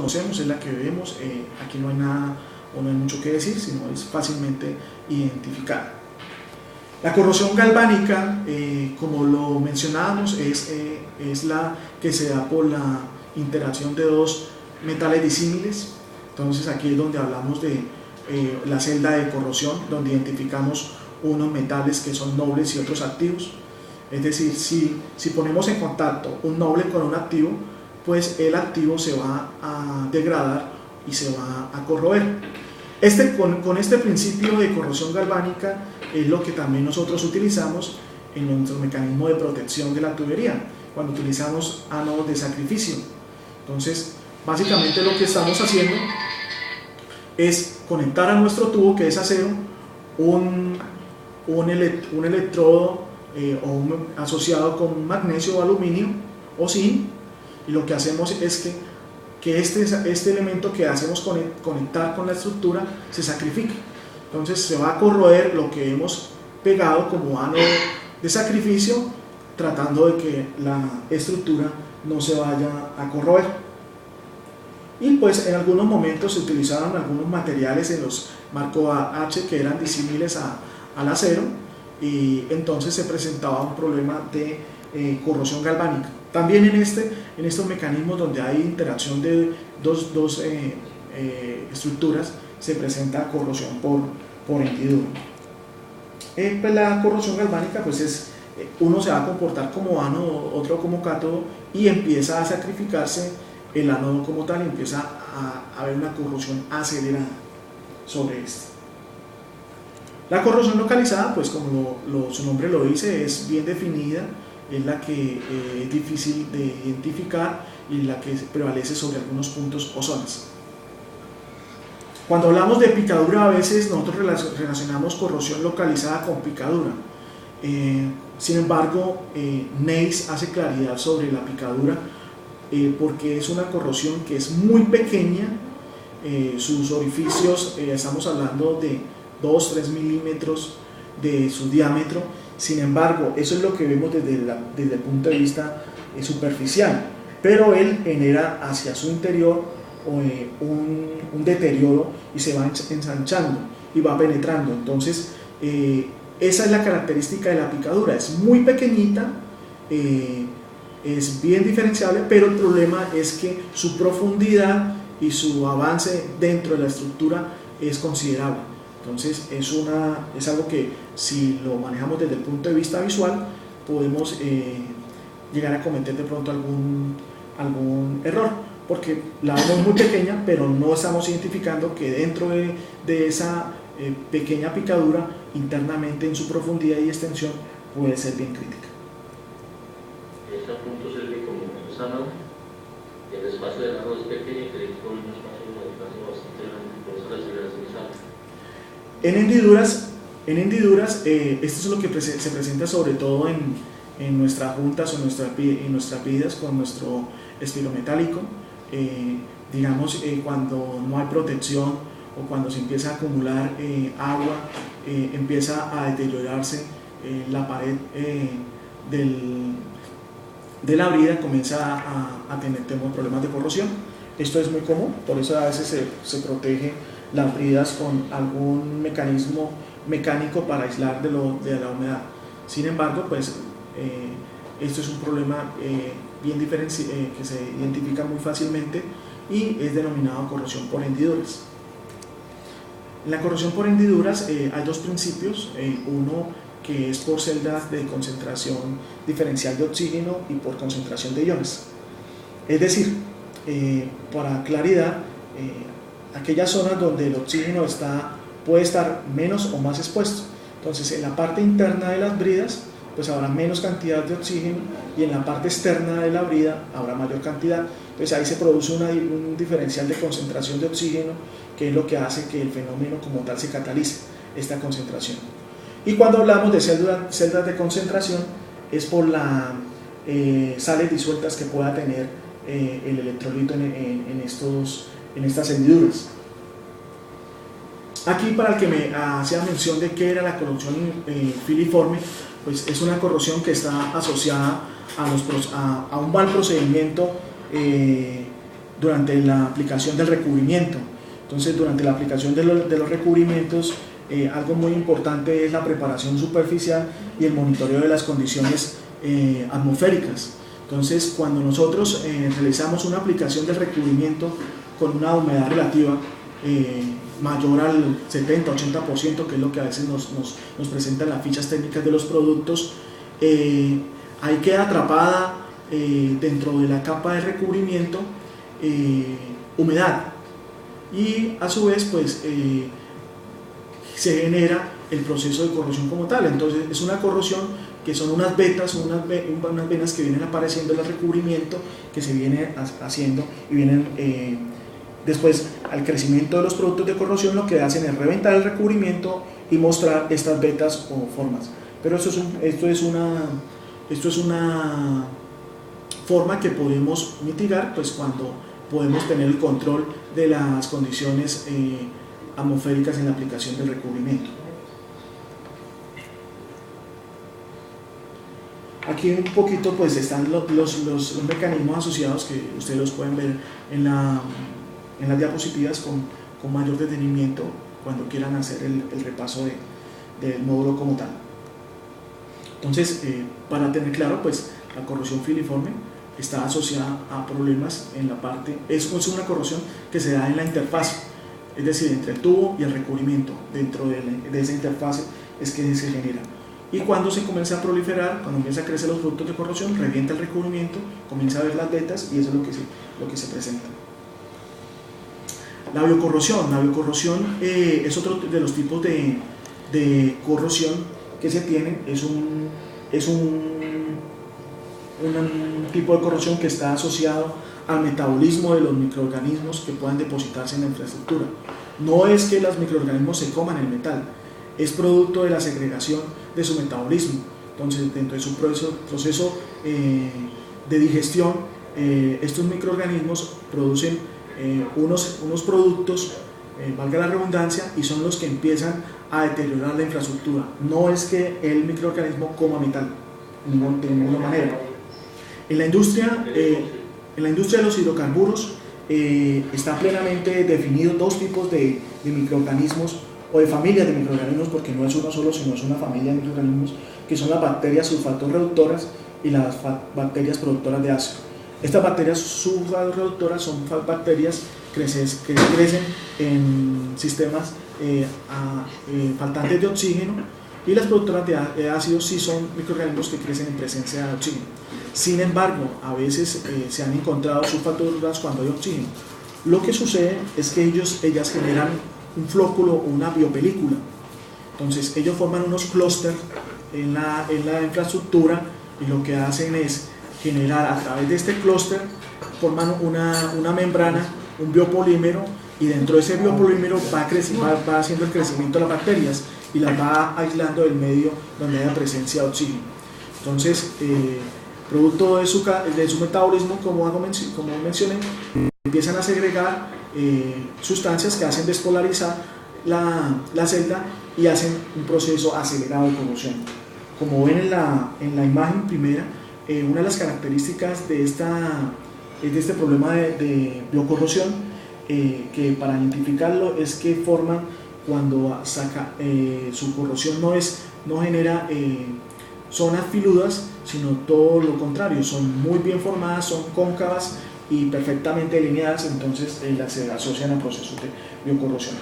conocemos, es la que vemos, aquí no hay nada o no hay mucho que decir, sino es fácilmente identificada. La corrosión galvánica, como lo mencionábamos, es la que se da por la interacción de dos metales disímiles. Entonces aquí es donde hablamos de la celda de corrosión, donde identificamos unos metales que son nobles y otros activos. Es decir, si ponemos en contacto un noble con un activo, pues el activo se va a degradar y se va a corroer. Con este principio de corrosión galvánica es lo que también nosotros utilizamos en nuestro mecanismo de protección de la tubería, cuando utilizamos ánodos de sacrificio. Entonces, básicamente lo que estamos haciendo es conectar a nuestro tubo, que es acero, un electrodo asociado con magnesio o aluminio o zinc, y lo que hacemos es que este elemento que hacemos conectar con la estructura se sacrifique. Entonces se va a corroer lo que hemos pegado como ánodo de sacrificio, tratando de que la estructura no se vaya a corroer. Y pues en algunos momentos se utilizaron algunos materiales en los marco H que eran disímiles al acero, y entonces se presentaba un problema de corrosión galvánica. También en estos mecanismos donde hay interacción de dos estructuras se presenta corrosión por hendidura. Pues la corrosión galvánica, pues uno se va a comportar como ánodo, otro como cátodo, y empieza a sacrificarse el ánodo como tal, y empieza a haber una corrosión acelerada sobre este. La corrosión localizada, pues como su nombre lo dice, es bien definida, es la que es difícil de identificar y la que prevalece sobre algunos puntos o zonas. Cuando hablamos de picadura, a veces nosotros relacionamos corrosión localizada con picadura. Sin embargo, Neis hace claridad sobre la picadura, porque es una corrosión que es muy pequeña. Sus orificios, estamos hablando de 2-3 milímetros de su diámetro. Sin embargo, eso es lo que vemos desde el punto de vista superficial, pero él genera hacia su interior un deterioro y se va ensanchando y va penetrando. Entonces, esa es la característica de la picadura, es muy pequeñita, es bien diferenciable, pero el problema es que su profundidad y su avance dentro de la estructura es considerable. Entonces es algo que, si lo manejamos desde el punto de vista visual, podemos llegar a cometer de pronto algún error, porque la vemos muy pequeña, pero no estamos identificando que dentro de esa pequeña picadura, internamente en su profundidad y extensión, puede ser bien crítica. Este punto sirve como un ánodo, el espacio del ánodo es pequeño y tiene un espacio bastante grande, por eso la aceleración es alta. En hendiduras, esto es lo que se presenta sobre todo en nuestras juntas o en nuestras vidas con nuestro espirometálico. Digamos, cuando no hay protección o cuando se empieza a acumular agua, empieza a deteriorarse la pared de la brida, comienza a tener problemas de corrosión. Esto es muy común, por eso a veces se protege las bridas con algún mecanismo mecánico para aislar de la humedad. Sin embargo, pues esto es un problema bien que se identifica muy fácilmente y es denominado corrosión por hendiduras. En la corrosión por hendiduras hay dos principios, uno que es por celdas de concentración diferencial de oxígeno y por concentración de iones. Es decir, para claridad, aquellas zonas donde el oxígeno puede estar menos o más expuesto. Entonces, en la parte interna de las bridas, pues habrá menos cantidad de oxígeno, y en la parte externa de la brida habrá mayor cantidad. Entonces ahí se produce un diferencial de concentración de oxígeno, que es lo que hace que el fenómeno como tal se catalice, esta concentración. Y cuando hablamos de celdas de concentración, es por las sales disueltas que pueda tener el electrolito en estas hendiduras. Aquí, para el que me hacía mención de qué era la corrosión filiforme, pues es una corrosión que está asociada a un mal procedimiento durante la aplicación del recubrimiento. Entonces, durante la aplicación de los recubrimientos, algo muy importante es la preparación superficial y el monitoreo de las condiciones atmosféricas. Entonces, cuando nosotros realizamos una aplicación del recubrimiento con una humedad relativa mayor al 70-80%, que es lo que a veces nos presentan las fichas técnicas de los productos, ahí queda atrapada dentro de la capa de recubrimiento humedad, y a su vez pues se genera el proceso de corrosión como tal. Entonces es una corrosión que son unas vetas, unas venas que vienen apareciendo en el recubrimiento, que se viene haciendo y vienen después al crecimiento de los productos de corrosión. Lo que hacen es reventar el recubrimiento y mostrar estas vetas o formas. Pero esto es una forma que podemos mitigar pues cuando podemos tener el control de las condiciones atmosféricas en la aplicación del recubrimiento. Aquí un poquito pues están los mecanismos asociados, que ustedes los pueden ver en las diapositivas con mayor detenimiento cuando quieran hacer el repaso del módulo como tal. Entonces, para tener claro, pues la corrosión filiforme está asociada a problemas en la parte, es una corrosión que se da en la interfase, es decir, entre el tubo y el recubrimiento. Dentro de esa interfase es que se genera. Y cuando se comienza a proliferar, cuando empieza a crecer los productos de corrosión, revienta el recubrimiento, comienza a ver las vetas, y eso es lo que se presenta. La biocorrosión es otro de los tipos de corrosión que se tienen. Es un tipo de corrosión que está asociado al metabolismo de los microorganismos que puedan depositarse en la infraestructura. No es que los microorganismos se coman el metal, es producto de la segregación de su metabolismo. Entonces, dentro de su proceso de digestión, estos microorganismos producen unos productos, valga la redundancia, y son los que empiezan a deteriorar la infraestructura. No es que el microorganismo coma metal, de ninguna manera. En la industria de los hidrocarburos está plenamente definido dos tipos de microorganismos, o de familias de microorganismos, porque no es uno solo, sino es una familia de microorganismos, que son las bacterias sulfato-reductoras y las bacterias productoras de ácido. Estas bacterias sulfato-reductoras son bacterias que crecen en sistemas faltantes de oxígeno, y las productoras de ácido sí son microorganismos que crecen en presencia de oxígeno. Sin embargo, a veces se han encontrado sulfato-reductoras cuando hay oxígeno. Lo que sucede es que ellas generan un flóculo o una biopelícula. Entonces ellos forman unos clústeres en la infraestructura, y lo que hacen es generar, a través de este clúster, forman una membrana, un biopolímero, y dentro de ese biopolímero va haciendo el crecimiento de las bacterias y las va aislando del medio donde haya presencia de oxígeno. Entonces, producto de su metabolismo, como mencioné, empiezan a segregar sustancias que hacen despolarizar la celda y hacen un proceso acelerado de corrosión. Como ven en la imagen primera, una de las características de este problema de biocorrosión, que para identificarlo es que forman, cuando su corrosión no genera zonas filudas, sino todo lo contrario, son muy bien formadas, son cóncavas y perfectamente delineadas. Entonces se asocian a procesos de biocorrosión.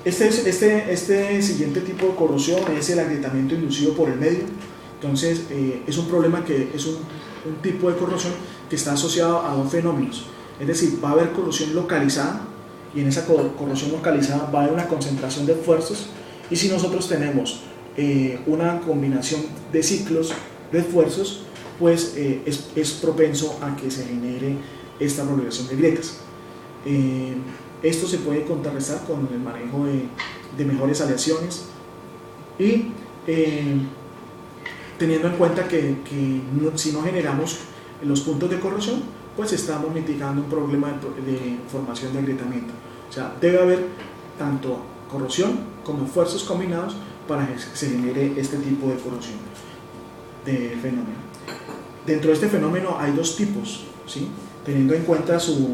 Este siguiente tipo de corrosión es el agrietamiento inducido por el medio. Entonces es un problema que es un tipo de corrosión que está asociado a dos fenómenos. Es decir, va a haber corrosión localizada, y en esa corrosión localizada va a haber una concentración de esfuerzos, y si nosotros tenemos una combinación de ciclos de esfuerzos, pues es propenso a que se genere esta proliferación de grietas. Esto se puede contrarrestar con el manejo de mejores aleaciones, y teniendo en cuenta que si no generamos los puntos de corrosión, pues estamos mitigando un problema de formación de agrietamiento. O sea, debe haber tanto corrosión como esfuerzos combinados para que se genere este tipo de corrosión, de fenómeno. Dentro de este fenómeno hay dos tipos, ¿sí? teniendo en cuenta su